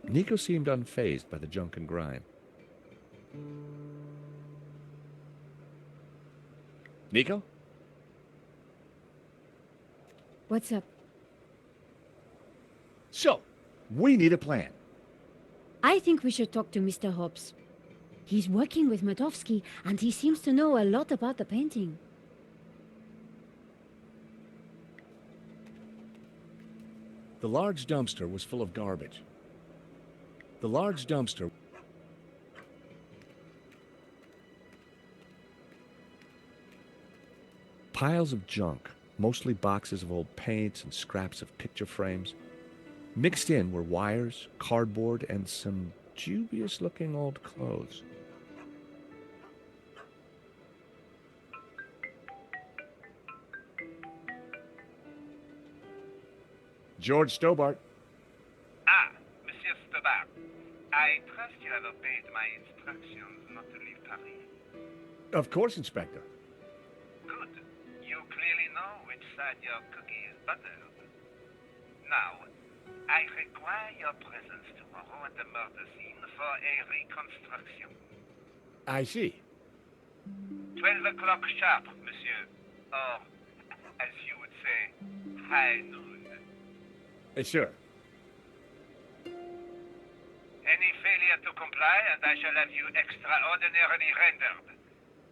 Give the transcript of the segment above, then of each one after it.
Nico seemed unfazed by the junk and grime. Nico? What's up? So, we need a plan. I think we should talk to Mr. Hobbs. He's working with Matovsky, and he seems to know a lot about the painting. The large dumpster was full of garbage. The large dumpster... Piles of junk, mostly boxes of old paints and scraps of picture frames. Mixed in were wires, cardboard, and some dubious-looking old clothes. George Stobart. Ah, Monsieur Stobart. I trust you have obeyed my instructions not to leave Paris. Of course, Inspector. Good. You clearly know which side your cookie is buttered. Now, I require your presence tomorrow at the murder scene for a reconstruction. I see. 12 o'clock sharp, monsieur. Or, as you would say, high noon. Sure. Any failure to comply, and I shall have you extraordinarily rendered.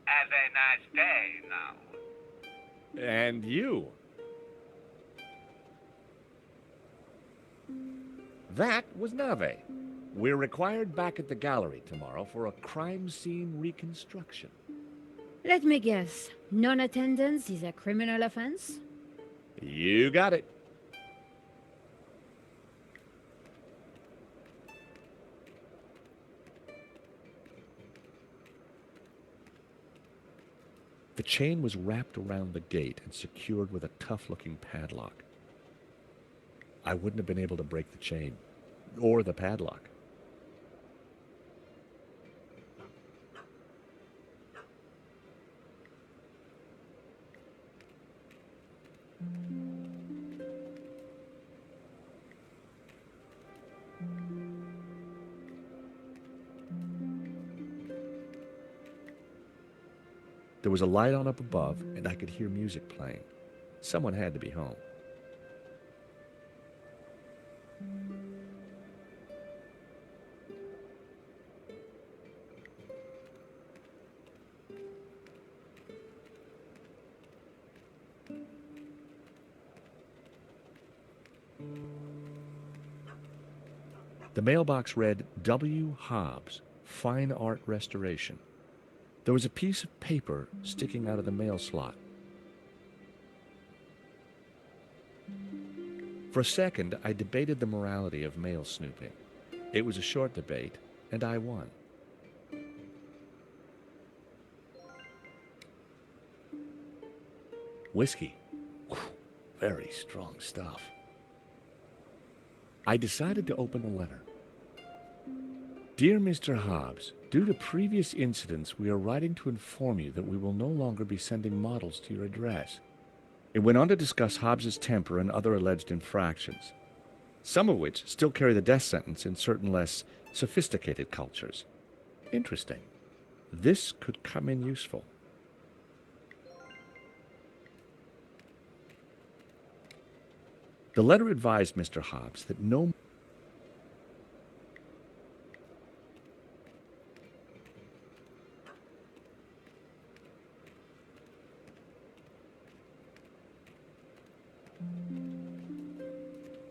Have a nice day now. And you. That was Nave. We're required back at the gallery tomorrow for a crime scene reconstruction. Let me guess. Non-attendance is a criminal offense? You got it. The chain was wrapped around the gate and secured with a tough-looking padlock. I wouldn't have been able to break the chain, or the padlock. There was a light on up above, and I could hear music playing. Someone had to be home. The mailbox read, W. Hobbs, Fine Art Restoration. There was a piece of paper sticking out of the mail slot. For a second, I debated the morality of mail snooping. It was a short debate, and I won. Whiskey. Whew, very strong stuff. I decided to open the letter. Dear Mr. Hobbs, due to previous incidents, we are writing to inform you that we will no longer be sending models to your address. It went on to discuss Hobbs's temper and other alleged infractions, some of which still carry the death sentence in certain less sophisticated cultures. Interesting. This could come in useful. The letter advised Mr. Hobbs that no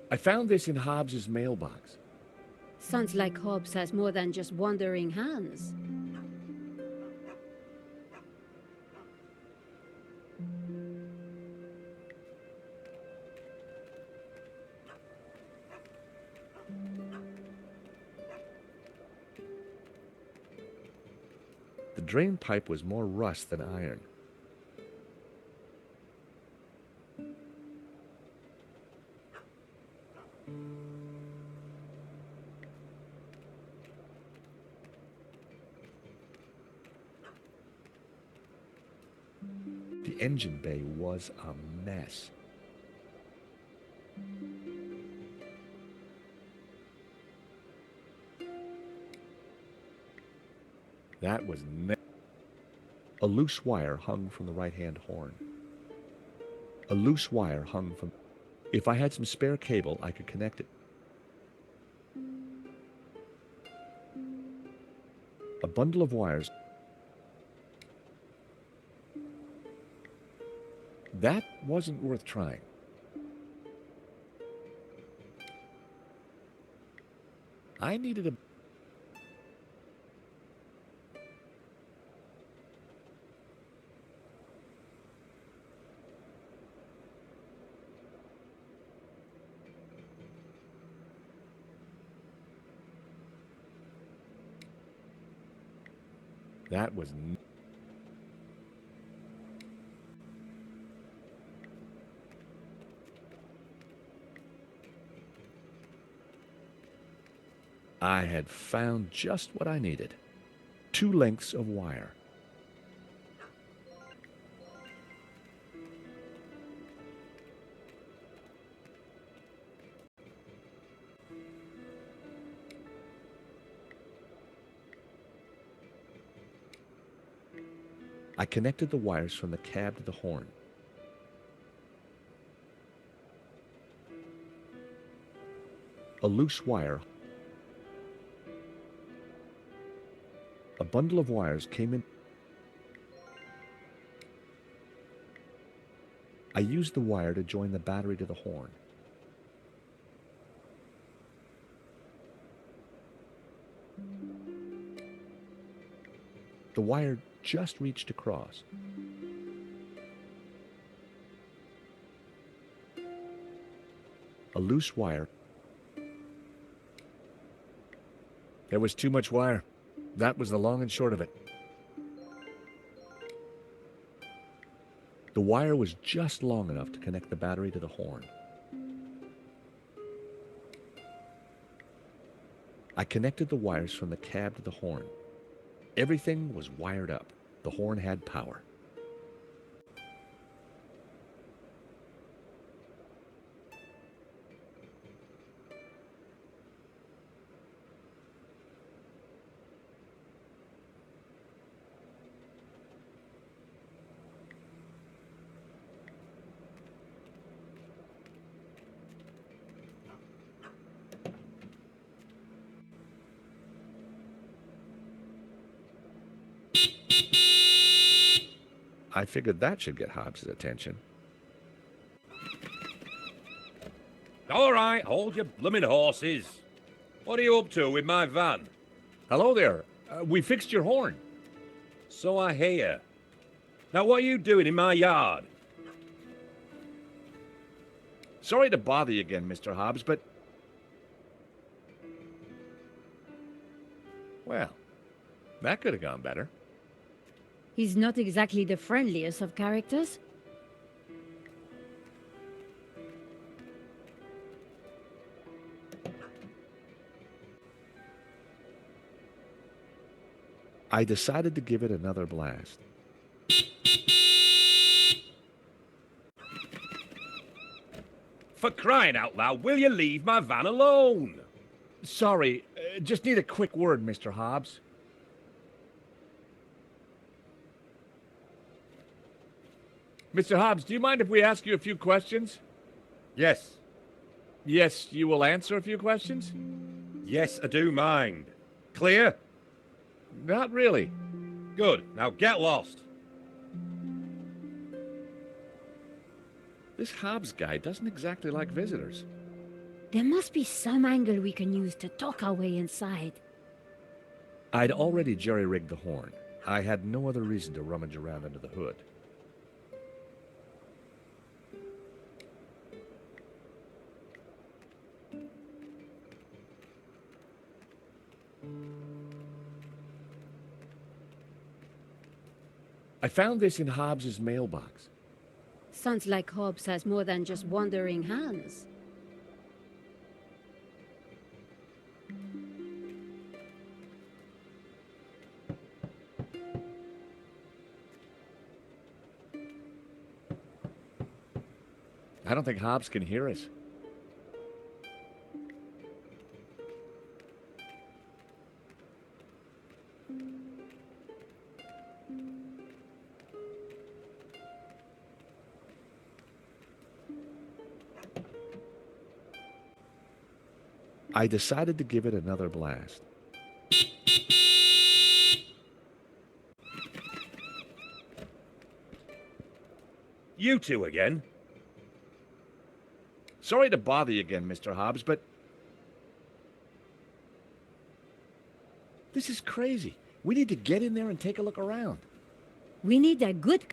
I found this in Hobbs's mailbox. Sounds like Hobbs has more than just wandering hands. The drain pipe was more rust than iron. The engine bay was a mess. That was a loose wire hung from the right-hand horn. A loose wire hung from... If I had some spare cable, I could connect it. A bundle of wires. That wasn't worth trying. I needed a... That was... I had found just what I needed. 2 lengths of wire. I connected the wires from the cab to the horn. A loose wire. A bundle of wires came in. I used the wire to join the battery to the horn. The wire just reached across. A loose wire. There was too much wire. That was the long and short of it. The wire was just long enough to connect the battery to the horn. I connected the wires from the cab to the horn. Everything was wired up. The horn had power. I figured that should get Hobbs' attention. All right, hold your blooming horses. What are you up to with my van? Hello there. We fixed your horn. So I hear. Now, what are you doing in my yard? Sorry to bother you again, Mr. Hobbs, but... Well, that could have gone better. He's not exactly the friendliest of characters. I decided to give it another blast. For crying out loud, will you leave my van alone? Sorry, just need a quick word, Mr. Hobbs. Mr. Hobbs, do you mind if we ask you a few questions? Yes. Yes, you will answer a few questions? Yes, I do mind. Clear? Not really. Good. Now get lost. This Hobbs guy doesn't exactly like visitors. There must be some angle we can use to talk our way inside. I'd already jerry-rigged the horn. I had no other reason to rummage around under the hood. I found this in Hobbs's mailbox. Sounds like Hobbs has more than just wandering hands. I don't think Hobbs can hear us. I decided to give it another blast. You two again? Sorry to bother you again, Mr. Hobbs, but this is crazy. We need to get in there and take a look around. We need a good...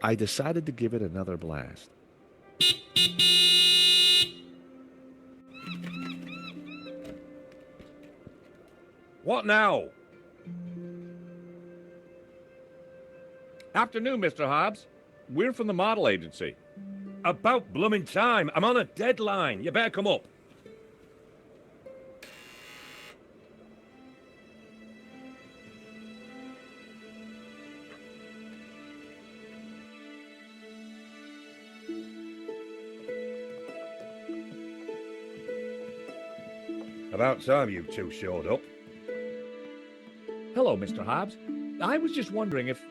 I decided to give it another blast. What now? Afternoon, Mr. Hobbs. We're from the model agency. About blooming time. I'm on a deadline. You better come up. About time you two showed up. Hello, Mr. Hobbs. I was just wondering if...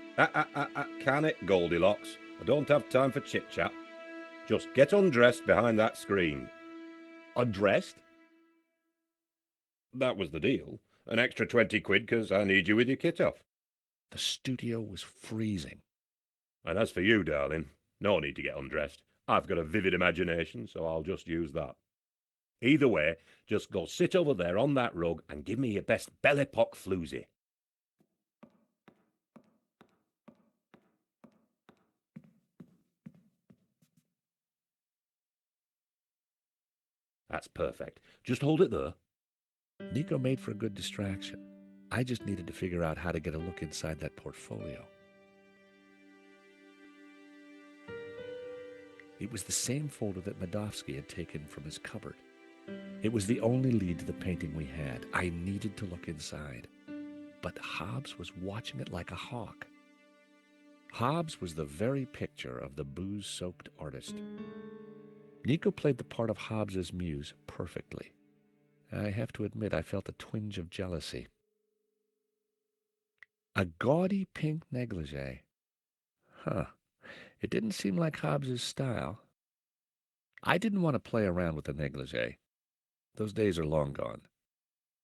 Can it, Goldilocks? I don't have time for chit-chat. Just get undressed behind that screen. Undressed? That was the deal. An extra 20 quid because I need you with your kit off. The studio was freezing. And as for you, darling, no need to get undressed. I've got a vivid imagination, so I'll just use that. Either way, just go sit over there on that rug and give me your best Belle Epoque floozy. That's perfect. Just hold it there. Nico made for a good distraction. I just needed to figure out how to get a look inside that portfolio. It was the same folder that Madofsky had taken from his cupboard. It was the only lead to the painting we had. I needed to look inside. But Hobbs was watching it like a hawk. Hobbs was the very picture of the booze-soaked artist. Nico played the part of Hobbs's muse perfectly. I have to admit I felt a twinge of jealousy. A gaudy pink negligee. Huh. It didn't seem like Hobbs's style. I didn't want to play around with the negligee. Those days are long gone.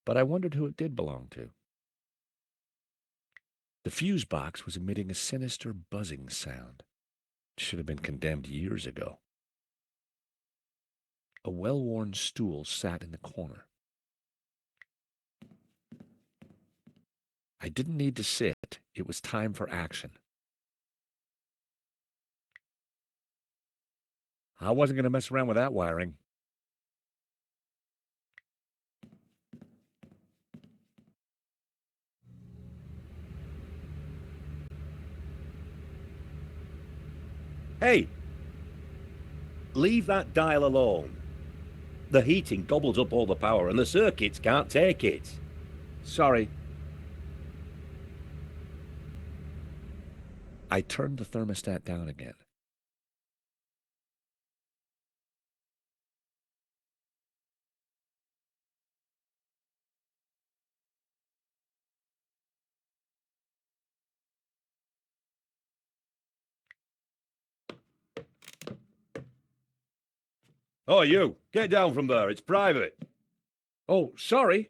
But I wondered who it did belong to. The fuse box was emitting a sinister buzzing sound. It should have been condemned years ago. A well-worn stool sat in the corner. I didn't need to sit. It was time for action. I wasn't going to mess around with that wiring. Hey! Leave that dial alone. The heating gobbles up all the power and the circuits can't take it. Sorry. I turned the thermostat down again. Oh, you! Get down from there, it's private. Oh, sorry.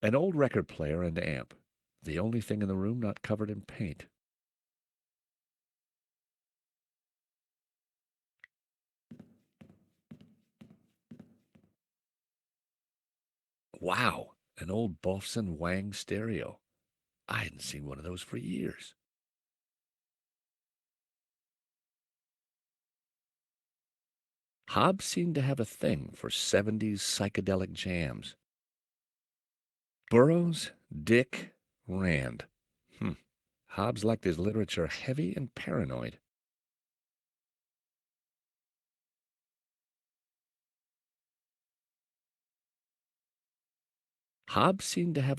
An old record player and amp. The only thing in the room not covered in paint. Wow, an old Bofson Wang stereo. I hadn't seen one of those for years. Hobbs seemed to have a thing for 70s psychedelic jams. Burroughs, Dick, Rand. Hobbs liked his literature heavy and paranoid. Hobbs seemed to have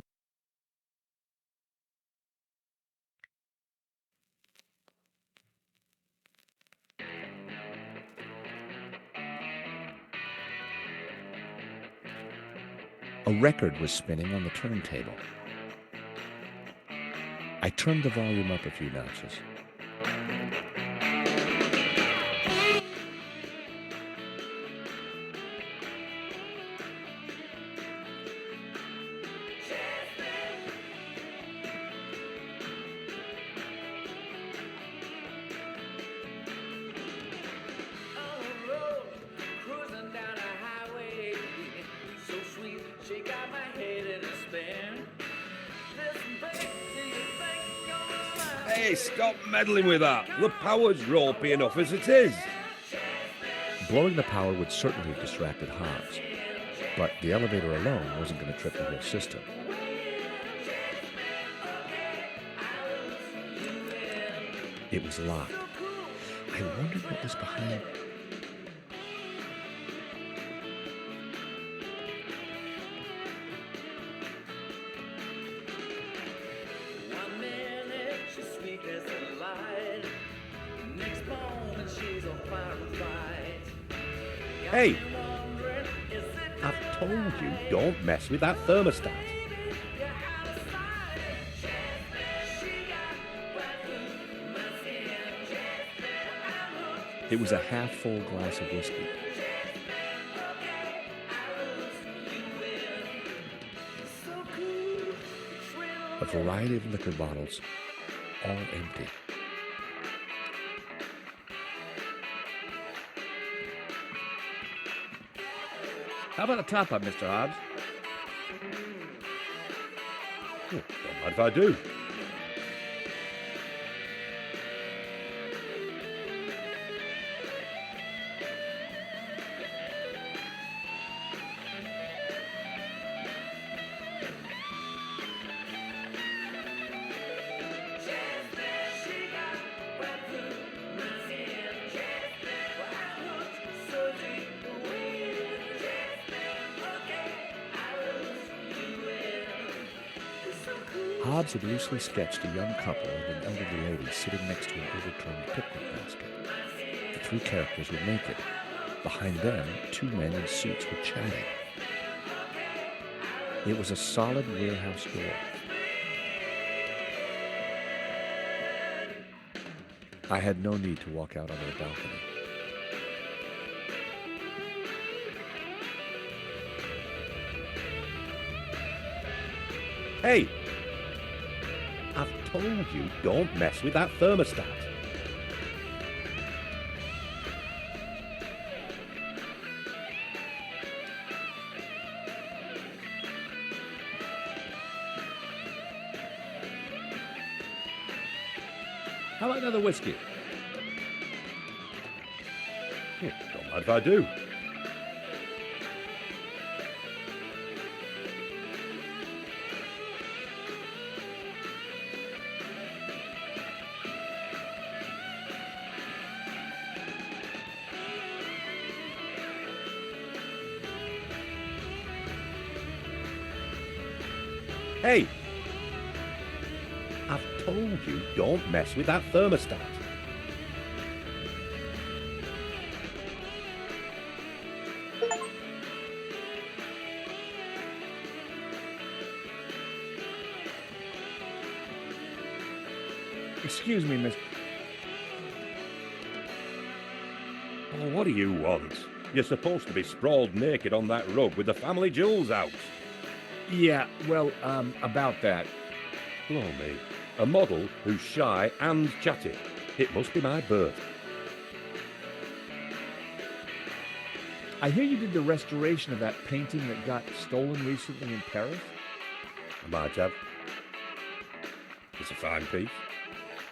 A record was spinning on the turntable. I turned the volume up a few notches. Hey, stop meddling with that. The power's ropey enough as it is. Blowing the power would certainly have distracted Hobbs, but the elevator alone wasn't going to trip the whole system. It was locked. I wondered what was behind. Hey, I've told you, don't mess with that thermostat. It was a half-full glass of whiskey. A variety of liquor bottles, all empty. How about a top-up, Mr. Hobbs? Oh, don't mind if I do. Hobbs had loosely sketched a young couple and an elderly lady sitting next to an overturned picnic basket. The three characters were naked. Behind them, two men in suits were chatting. It was a solid warehouse door. I had no need to walk out onto the balcony. Hey, I've told you, don't mess with that thermostat. How about another whiskey? Oh, don't mind if I do. Hey, I've told you, don't mess with that thermostat. Excuse me, Miss... Oh, what do you want? You're supposed to be sprawled naked on that rug with the family jewels out. Yeah, well, about that. Blow me. A model who's shy and chatty. It must be my birth. I hear you did the restoration of that painting that got stolen recently in Paris? I might have. It's a fine piece.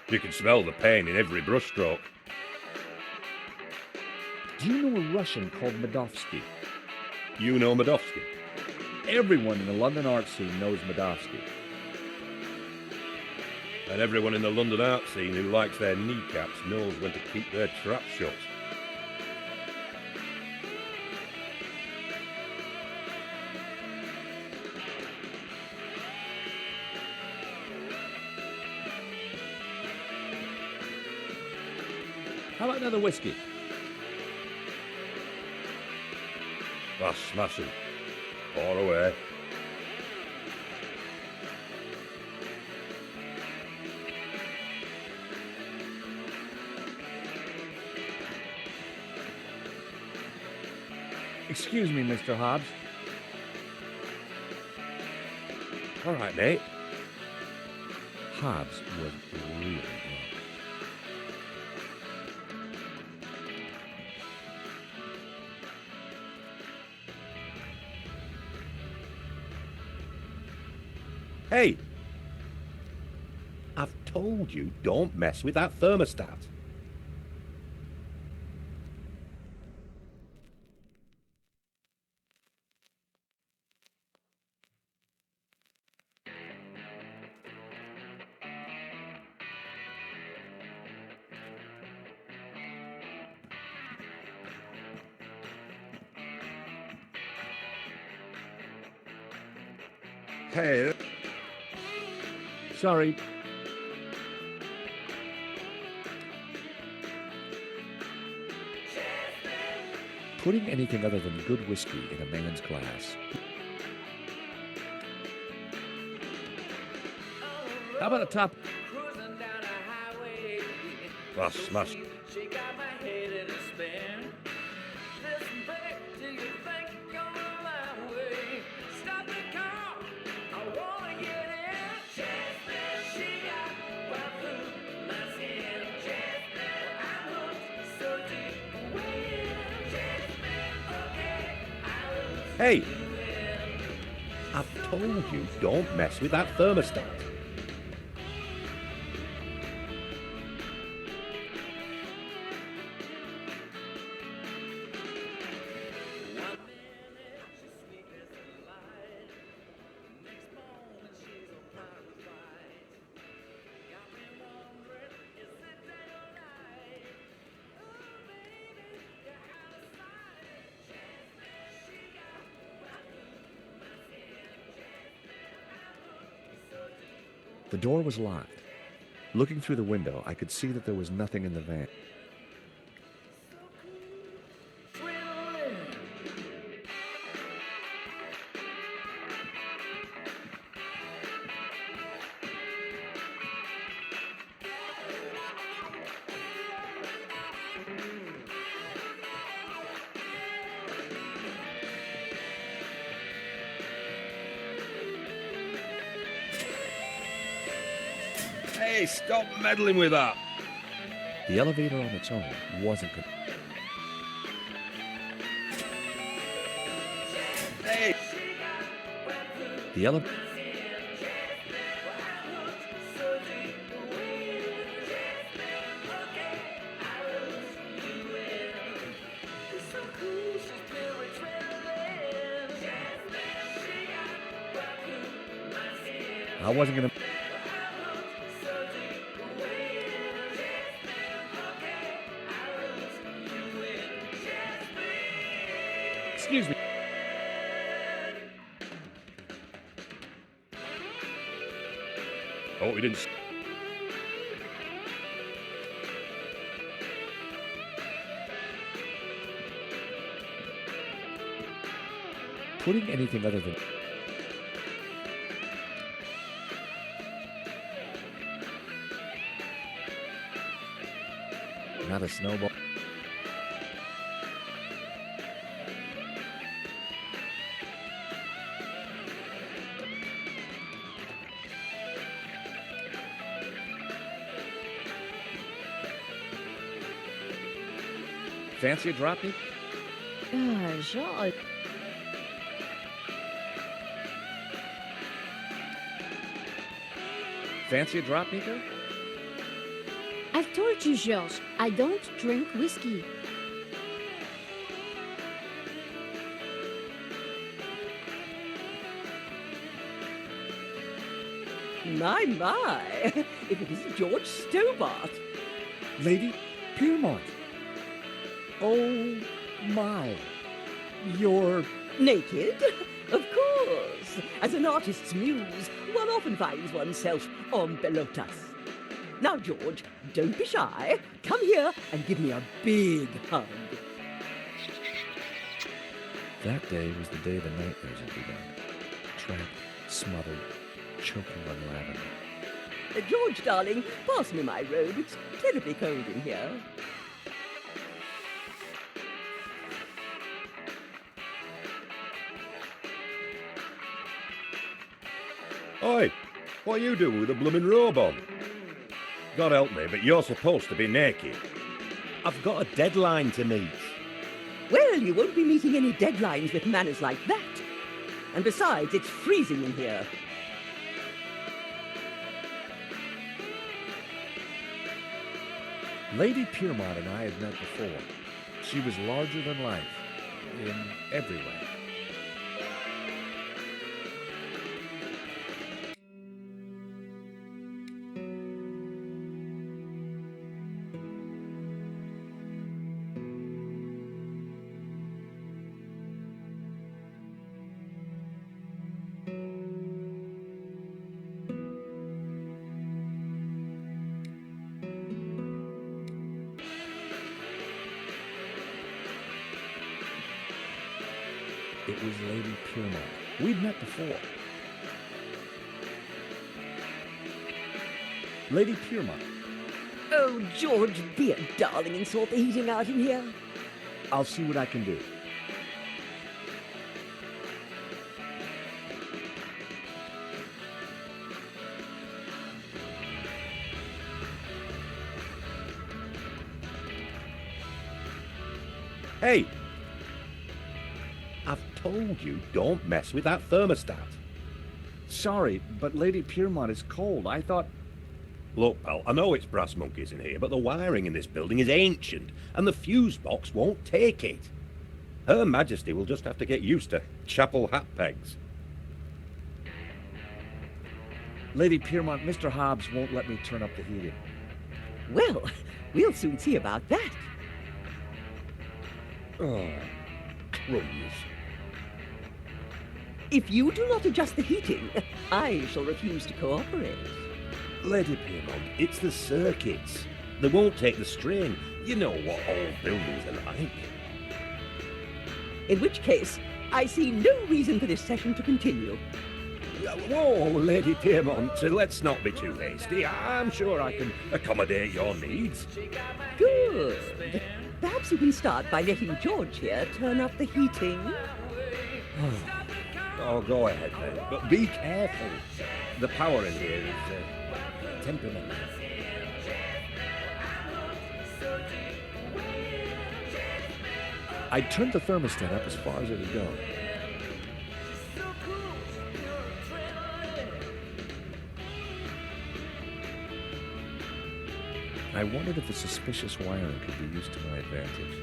You can smell the pain in every brushstroke. Do you know a Russian called Medovsky? You know Medovsky? Everyone in the London art scene knows Medovsky. And everyone in the London art scene who likes their kneecaps knows when to keep their trap shut. How about another whiskey? That's smashing. Pour away. Excuse me, Mr. Hobbs. All right, mate. Hobbs was really drunk. Hey! I've told you, don't mess with that thermostat. Hey. Sorry. Putting anything other than good whiskey in a man's glass. How about a top? Well, smash. She got my head in a spin. Listen, babe, do you think you're going my way? Stop the car, I wanna get in. She got right through my skin. I'm hooked so deep, way in. Okay, I lose Hey! you in. I've told you, don't mess with that thermostat. One minute she's sweet as a light. Next moment she's a pirate fight. Got me wondering, is it day or night? Oh baby, you're out of sight. She got right through my skin. I'm hooked so deep. The door was locked. Looking through the window, I could see that there was nothing in the van. Thrilling. Hey, stop meddling with that. The elevator on its own wasn't good. Hey! The elevator. I wasn't gonna. Excuse me. Oh, we didn't. Putting anything other than. Not a snowball. Fancy a drop, Nick? Sure. Fancy a drop, Nico? I've told you, George, I don't drink whiskey. My, if it isn't George Stobart. Lady Piermont. Oh, my. You're... Naked? Of course. As an artist's muse, one often finds oneself en pelotas. Now, George, don't be shy. Come here and give me a big hug. That day was the day the nightmares had begun. Trapped, smothered, choking on lavender. George, darling, pass me my robe. It's terribly cold in here. Oi, what are you doing with a blooming robe on? God help me, but you're supposed to be naked. I've got a deadline to meet. Well, you won't be meeting any deadlines with manners like that. And besides, it's freezing in here. Lady Piermont and I had met before. She was larger than life, in every way. It was Lady Piermont. We'd met before. Lady Piermont. Oh, George, be a darling and sort the heating out in here. I'll see what I can do. Hey! I've told you, don't mess with that thermostat. Sorry, but Lady Piermont is cold. I thought... Look, pal, I know it's brass monkeys in here, but the wiring in this building is ancient, and the fuse box won't take it. Her Majesty will just have to get used to chapel hat pegs. Lady Piermont, Mr. Hobbs won't let me turn up the heating. Well, we'll soon see about that. Oh, crumbs. If you do not adjust the heating, I shall refuse to cooperate. Lady Piermont, it's the circuits. They won't take the strain. You know what old buildings are like. In which case, I see no reason for this session to continue. Whoa, Lady Piermont, let's not be too hasty. I'm sure I can accommodate your needs. Good. Perhaps you can start by letting George here turn up the heating. Oh, go ahead then, but be careful. The power in here is temperamental. I turned the thermostat up as far as it would go. I wondered if the suspicious wiring could be used to my advantage.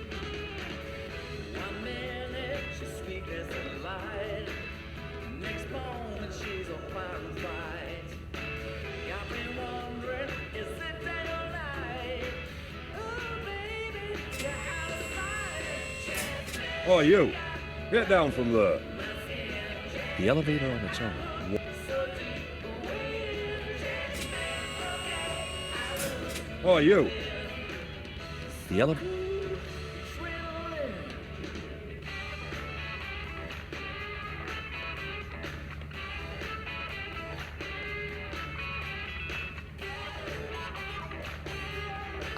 One minute she's sweet as a light, next moment she's a fire and bright. Got me wondering, is it day or night? Oh baby, you're out of sight. Oh, you! Get down from there. The elevator on its own. Oh, you! The elevator.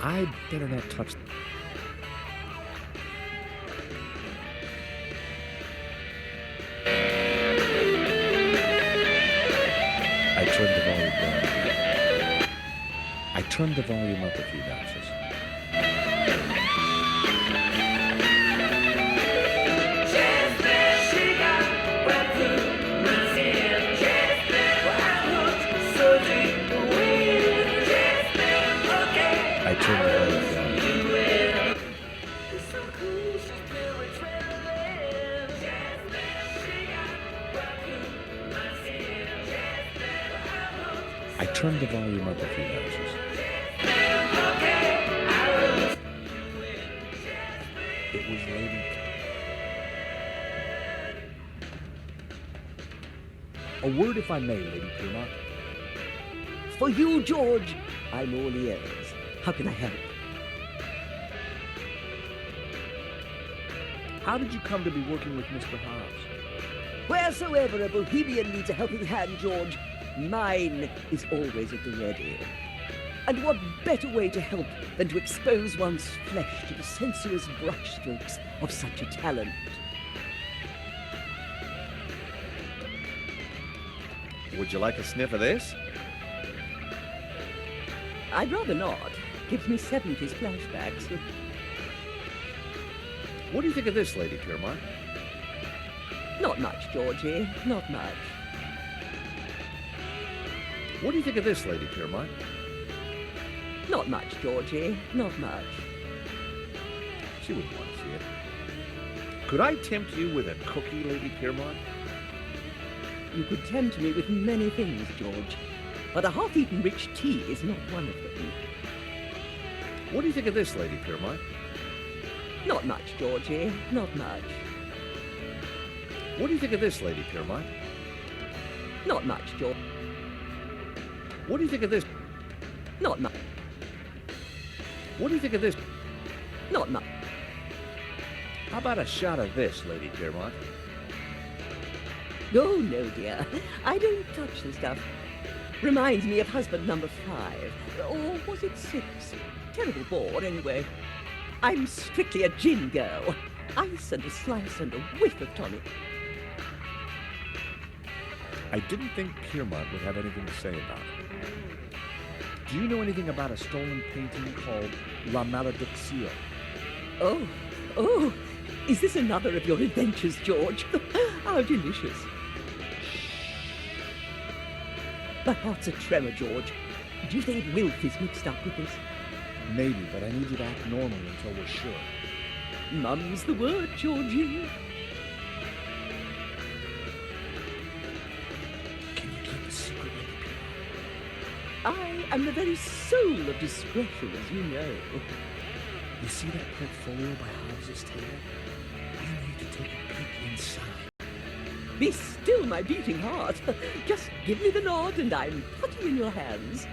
I'd better not touch. I turned the volume down. I turned the volume up a few notches. I turned the volume down. I turned the volume up a few notches. It was Lady. A word, if I may, Lady Piermont. For you, George, I'm all ears. How can I help? How did you come to be working with Mr. Hobbs? Wheresoever a bohemian needs a helping hand, George, mine is always at the ready. And what better way to help than to expose one's flesh to the sensuous brushstrokes of such a talent? Would you like a sniff of this? I'd rather not. Gives me 70s flashbacks. What do you think of this, Lady Piermont? Not much, Georgie. Not much. What do you think of this, Lady Piermont? Not much, Georgie. Not much. She wouldn't want to see it. Could I tempt you with a cookie, Lady Piermont? You could tempt me with many things, George, but a half-eaten rich tea is not one of them. What do you think of this, Lady Piermont? Not much, Georgie. Not much. What do you think of this, Lady Piermont? Not much, George. What do you think of this? Not much. What do you think of this? Not much. How about a shot of this, Lady Piermont? Oh, no, dear. I don't touch the stuff. Reminds me of husband number 5. Or was it 6? Terrible bore, anyway. I'm strictly a gin girl. Ice and a slice and a whiff of tonic. I didn't think Piermont would have anything to say about it. Do you know anything about a stolen painting called La Maledicción? Oh, is this another of your adventures, George? How delicious. My heart's a tremor, George. Do you think Wilf is mixed up with this? Maybe, but I need you to act normal until we're sure. Mum's the word, Georgie. Can you keep a secret, Lady Piermont? I am the very soul of discretion, as you know. You see that portfolio by Hobbs's table? We need to take a peek inside. Be still, my beating heart. Just give me the nod and I'm putty in your hands.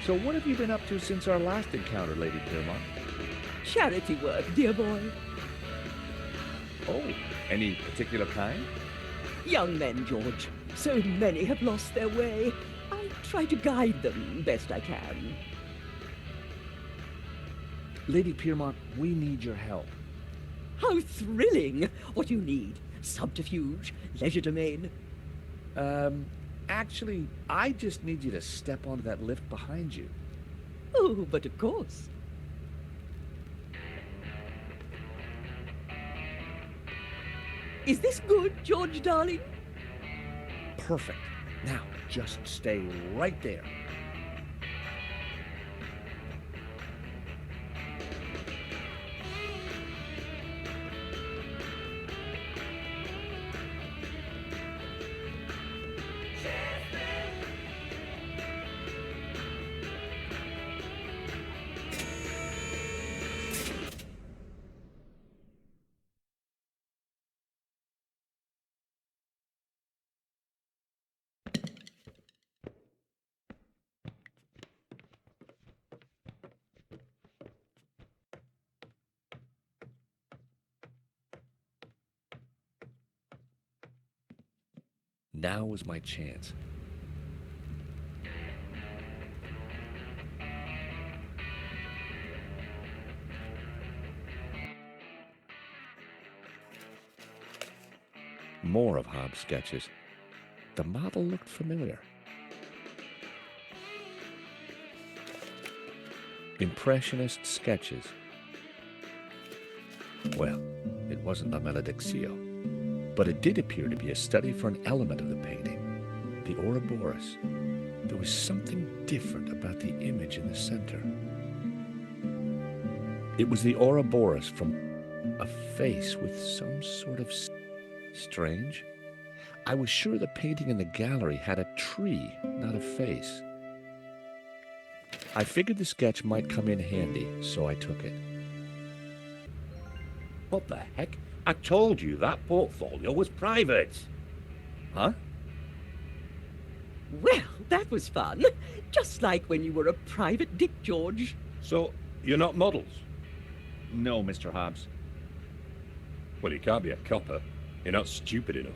So what have you been up to since our last encounter, Lady Piermont? Charity work, dear boy. Oh, any particular kind? Young men, George. So many have lost their way. I try to guide them best I can. Lady Piermont, we need your help. How thrilling! What do you need? Subterfuge? Leisure domain? Actually, I just need you to step onto that lift behind you. Oh, but of course. Is this good, George, darling? Perfect. Now, just stay right there. Now was my chance. More of Hobbs' sketches. The model looked familiar. Impressionist sketches. Well, it wasn't La Maledicción, but it did appear to be a study for an element of the painting, the Ouroboros. There was something different about the image in the center. It was the Ouroboros from a face with some sort of strange. I was sure the painting in the gallery had a tree, not a face. I figured the sketch might come in handy, so I took it. What the heck? I told you that portfolio was private. Huh? Well, that was fun. Just like when you were a private dick, George. So, you're not models? No, Mr. Hobbs. Well, you can't be a copper. You're not stupid enough.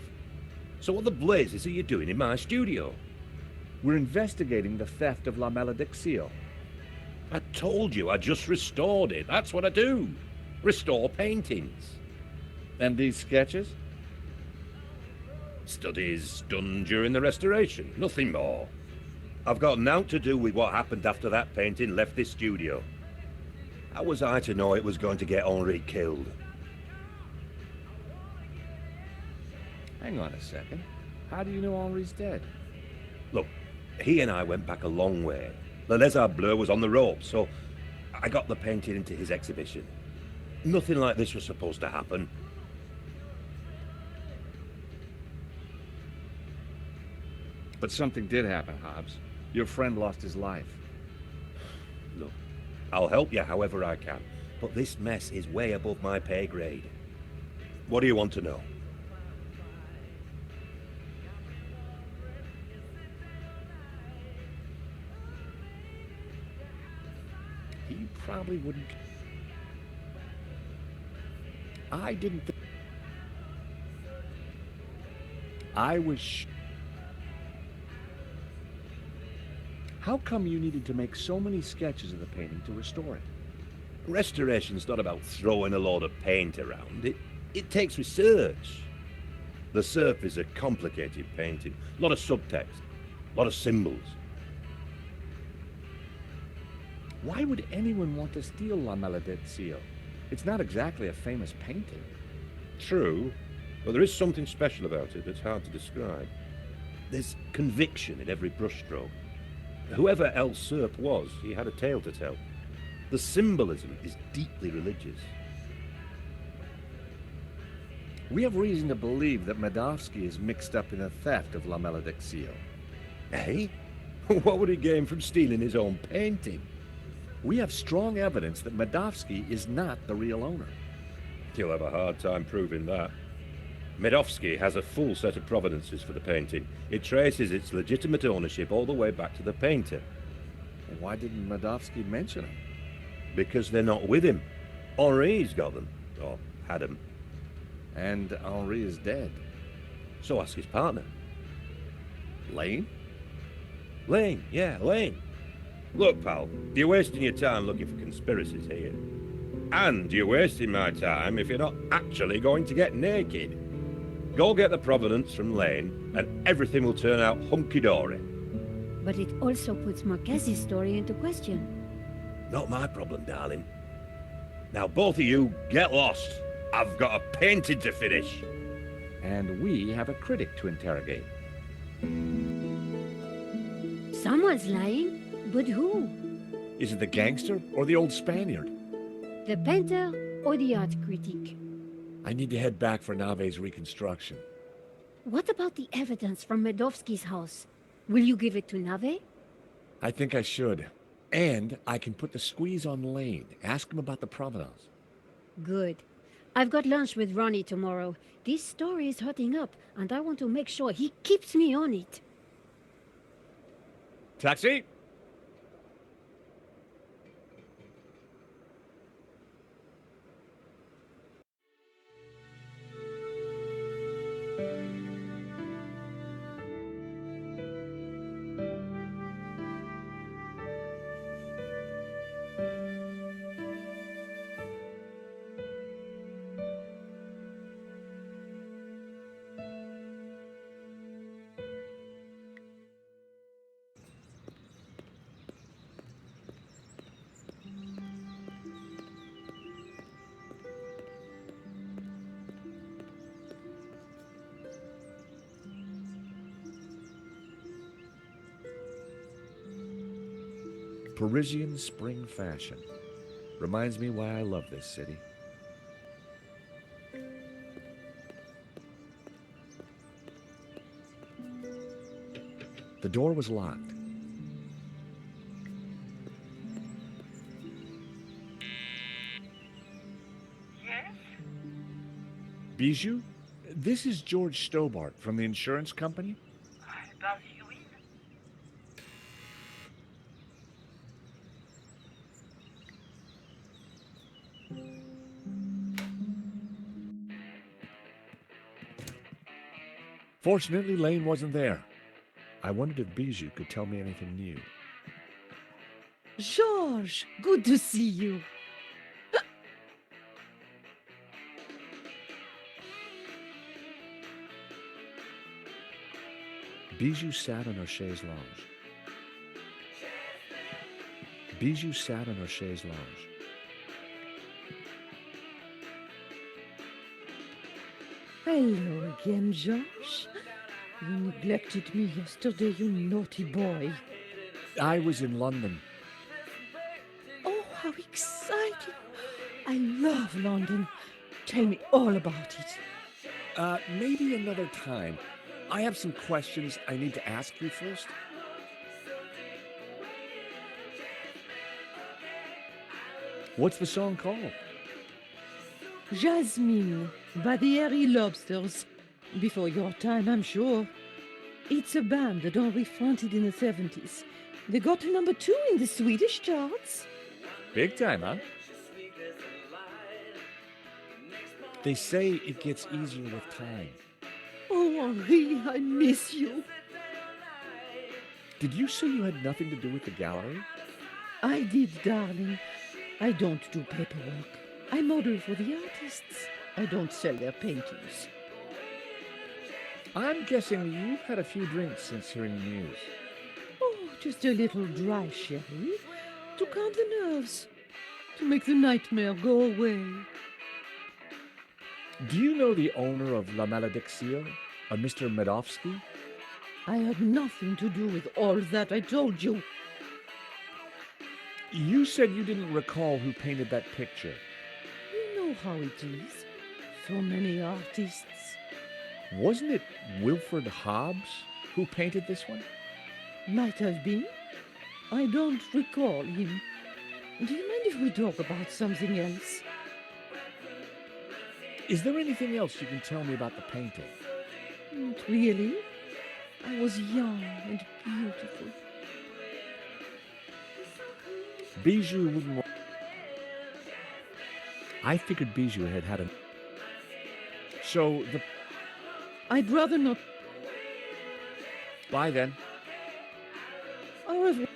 So what the blazes are you doing in my studio? We're investigating the theft of La Maledicción. I told you I just restored it. That's what I do. Restore paintings. And these sketches? Studies done during the restoration, nothing more. I've got nought to do with what happened after that painting left this studio. How was I to know it was going to get Henri killed? Hang on a second. How do you know Henri's dead? Look, he and I went back a long way. Le Lézard Bleu was on the ropes, so I got the painting into his exhibition. Nothing like this was supposed to happen. But something did happen, Hobbs. Your friend lost his life. Look, I'll help you however I can, but this mess is way above my pay grade. What do you want to know? He probably wouldn't. I didn't think. I was. How come you needed to make so many sketches of the painting to restore it? Restoration's not about throwing a load of paint around. It takes research. The Serp is a complicated painting. A lot of subtext, a lot of symbols. Why would anyone want to steal La Maledizio? It's not exactly a famous painting. True, but there is something special about it that's hard to describe. There's conviction in every brushstroke. Whoever El Serp was, he had a tale to tell. The symbolism is deeply religious. We have reason to believe that Medovsky is mixed up in the theft of La Maledizio. Eh? What would he gain from stealing his own painting? We have strong evidence that Medovsky is not the real owner. You'll have a hard time proving that. Medovsky has a full set of provenances for the painting. It traces its legitimate ownership all the way back to the painter. And why didn't Medovsky mention him? Because they're not with him. Henri's got them. Or had them. And Henri is dead. So ask his partner. Lane? Lane, yeah, Lane. Look, pal, you're wasting your time looking for conspiracies here. And you're wasting my time if you're not actually going to get naked. Go get the provenance from Lane, and everything will turn out hunky-dory. But it also puts Marquez's story into question. Not my problem, darling. Now both of you, get lost. I've got a painting to finish. And we have a critic to interrogate. Someone's lying, but who? Is it the gangster or the old Spaniard? The painter or the art critic? I need to head back for Nave's reconstruction. What about the evidence from Medovsky's house? Will you give it to Nave? I think I should. And I can put the squeeze on Lane. Ask him about the provenance. Good. I've got lunch with Ronnie tomorrow. This story is hotting up, and I want to make sure he keeps me on it. Taxi? Parisian spring fashion. Reminds me why I love this city. The door was locked. Yes? Bijou? This is George Stobart from the insurance company. Does you in? Fortunately, Lane wasn't there. I wondered if Bijou could tell me anything new. George, good to see you. Bijou sat on her chaise lounge. Bijou sat on her chaise lounge. Hello again, Josh. You neglected me yesterday, you naughty boy. I was in London. Oh, how exciting! I love London. Tell me all about it. Maybe another time. I have some questions I need to ask you first. What's the song called? Jasmine by the Airy Lobsters. Before your time, I'm sure. It's a band that Henri fronted in the 70s. They got to number 2 in the Swedish charts. Big time, huh? They say it gets easier with time. Oh, Henri, I miss you. Did you say you had nothing to do with the gallery? I did, darling. I don't do paperwork. I model for the artists. I don't sell their paintings. I'm guessing you've had a few drinks since hearing the news. Oh, just a little dry sherry to calm the nerves, to make the nightmare go away. Do you know the owner of La Maledicción, a Mr. Medovsky? I had nothing to do with all that, I told you. You said you didn't recall who painted that picture. You know how it is. So many artists. Wasn't it Wilfred Hobbs who painted this one? Might have been. I don't recall him. Do you mind if we talk about something else? Is there anything else you can tell me about the painting? Not really. I was young and beautiful. Bijou wouldn't want... I figured Bijou had had a... So the... I'd rather not. Bye then. Au revoir.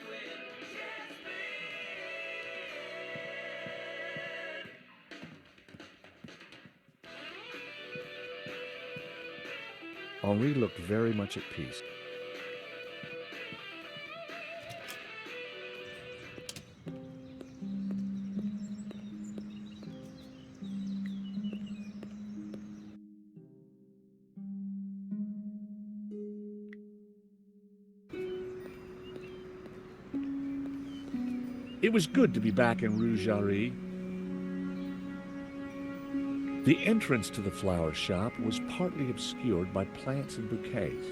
Henri looked very much at peace. It was good to be back in Rue Jarry. The entrance to the flower shop was partly obscured by plants and bouquets.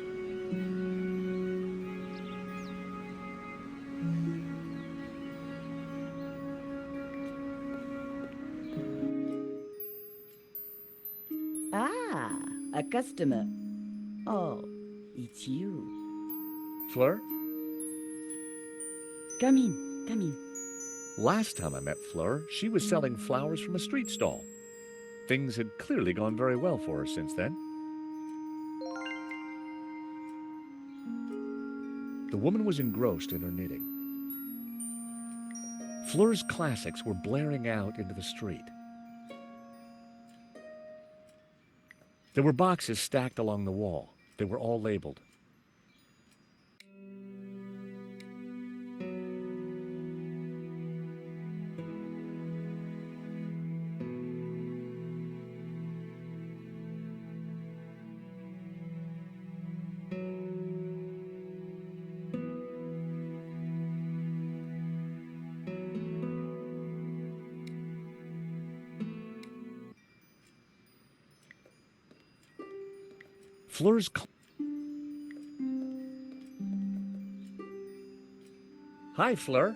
Ah, a customer. Oh, it's you. Fleur? Come in, come in. Last time I met Fleur, she was selling flowers from a street stall. Things had clearly gone very well for her since then. The woman was engrossed in her knitting. Fleur's classics were blaring out into the street. There were boxes stacked along the wall. They were all labeled. Fleur's... Hi, Fleur.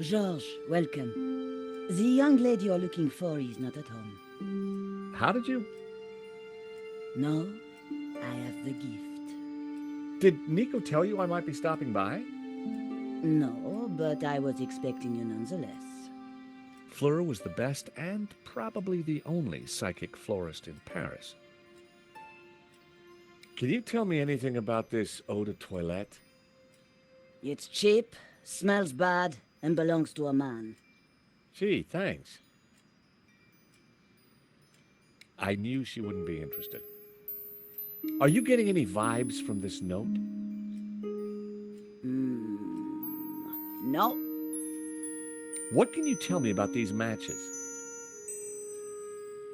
Georges, welcome. The young lady you're looking for is not at home. How did you... No, I have the gift. Did Nico tell you I might be stopping by? No, but I was expecting you nonetheless. Fleur was the best and probably the only psychic florist in Paris. Can you tell me anything about this eau de toilette? It's cheap, smells bad, and belongs to a man. Gee, thanks. I knew she wouldn't be interested. Are you getting any vibes from this note? No. What can you tell me about these matches?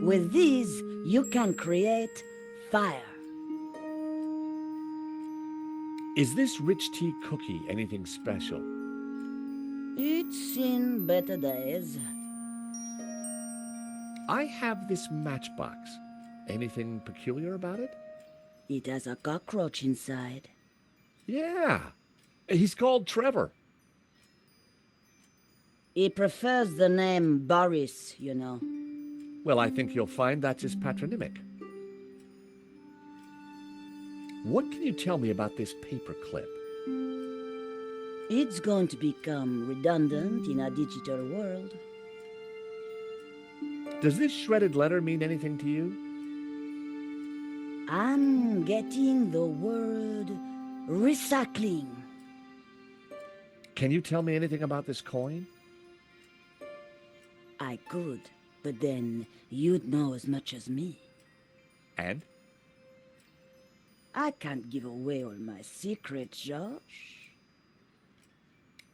With these, you can create fire. Is this rich tea cookie anything special? It's seen better days. I have this matchbox. Anything peculiar about it? It has a cockroach inside. Yeah. He's called Trevor. He prefers the name Boris, you know. Well, I think you'll find that's his patronymic. What can you tell me about this paperclip? It's going to become redundant in a digital world. Does this shredded letter mean anything to you? I'm getting the word recycling. Can you tell me anything about this coin? I could, but then you'd know as much as me. And? I can't give away all my secrets, Josh.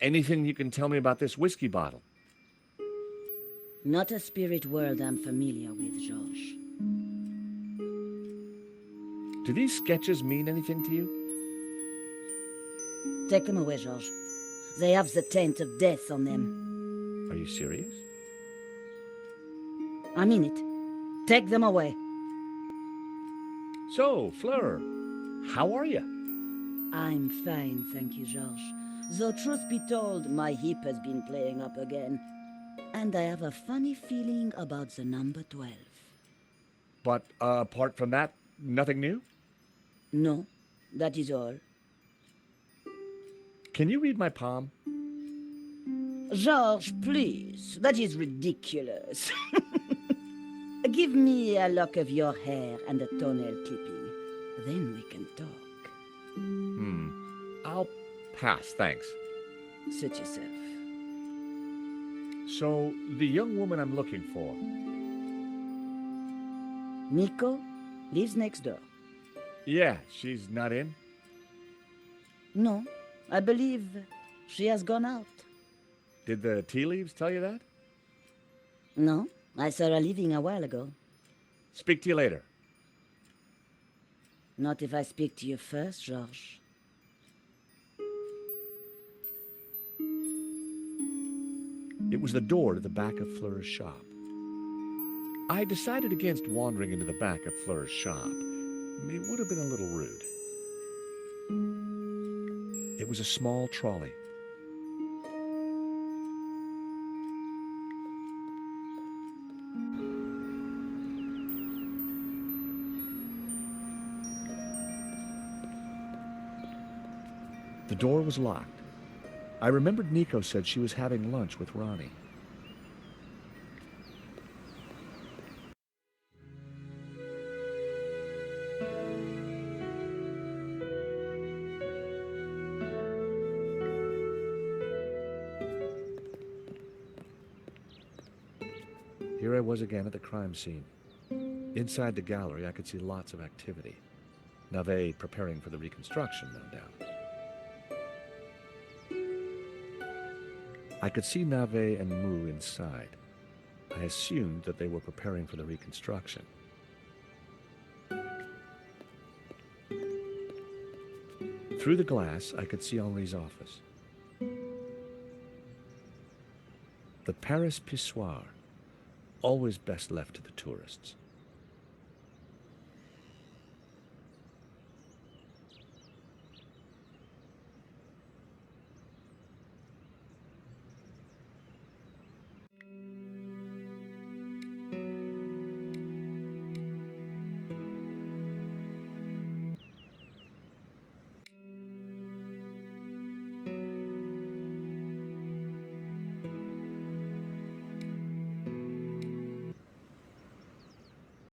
Anything you can tell me about this whiskey bottle? Not a spirit world I'm familiar with, Josh. Do these sketches mean anything to you? Take them away, George. They have the taint of death on them. Are you serious? I mean it. Take them away. So, Fleur, how are you? I'm fine, thank you, George. Though truth be told, my hip has been playing up again. And I have a funny feeling about the number 12. But apart from that, nothing new? No, that is all. Can you read my palm? George, please. That is ridiculous. Give me a lock of your hair and a toenail clipping. Then we can talk. I'll pass, thanks. Suit yourself. So, the young woman I'm looking for, Nico lives next door. yeah, she's not in? No, I believe she has gone out. Did the tea leaves tell you that? No, I saw her leaving a while ago. Speak to you later. Not if I speak to you first, George. It was the door to the back of Fleur's shop. I decided against wandering into the back of Fleur's shop. It would have been a little rude. It was a small trolley. The door was locked. I remembered Nico said she was having lunch with Ronnie. Here I was again at the crime scene. Inside the gallery, I could see lots of activity. Nave preparing for the reconstruction, no doubt. I could see Nave and Mu inside. I assumed that they were preparing for the reconstruction. Through the glass, I could see Henri's office. The Paris pissoir, always best left to the tourists.